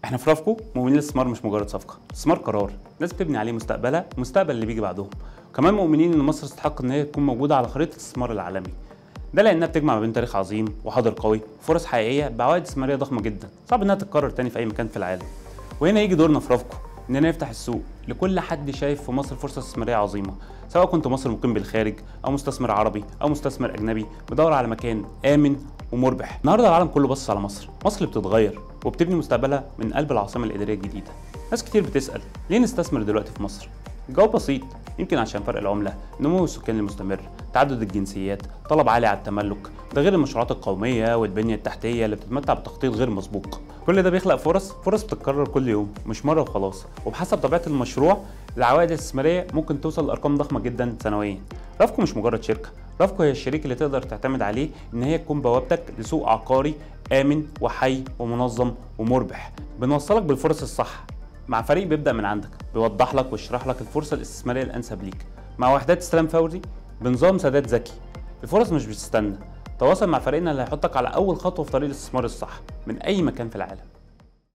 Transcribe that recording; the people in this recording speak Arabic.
احنا في رافكو مؤمنين الاستثمار مش مجرد صفقه، الاستثمار قرار لازم تبني عليه مستقبلها ومستقبل اللي بيجي بعدهم. كمان مؤمنين ان مصر تستحق ان هي تكون موجوده على خريطه الاستثمار العالمي. ده لانها بتجمع ما بين تاريخ عظيم وحاضر قوي وفرص حقيقيه بعوائد استثماريه ضخمه جدا صعب انها تتكرر تاني في اي مكان في العالم. وهنا يجي دورنا في رافكو اننا نفتح السوق لكل حد شايف في مصر فرصه استثماريه عظيمه، سواء كنت مصري مقيم بالخارج او مستثمر عربي او مستثمر اجنبي بيدور على مكان امن ومربح. النهارده العالم كله باصص على مصر، مصر اللي بتتغير وبتبني مستقبلها من قلب العاصمه الاداريه الجديده. ناس كتير بتسال ليه نستثمر دلوقتي في مصر؟ الجواب بسيط، يمكن عشان فرق العمله، نمو السكان المستمر، تعدد الجنسيات، طلب عالي على التملك، ده غير المشروعات القوميه والبنيه التحتيه اللي بتتمتع بتخطيط غير مسبوق. كل ده بيخلق فرص بتتكرر كل يوم مش مره وخلاص، وبحسب طبيعه المشروع العوائد الاستثماريه ممكن توصل لارقام ضخمه جدا سنويا. رافكو مش مجرد شركه، رافكو هي الشريك اللي تقدر تعتمد عليه ان هي تكون بوابتك لسوق عقاري امن وحي ومنظم ومربح. بنوصلك بالفرص الصح مع فريق بيبدأ من عندك، بيوضح لك ويشرح لك الفرصة الاستثمارية الأنسب ليك، مع وحدات استلام فوري بنظام سداد ذكي. الفرص مش بتستنى، تواصل مع فريقنا اللي هيحطك على أول خطوة في طريق الاستثمار الصح من أي مكان في العالم.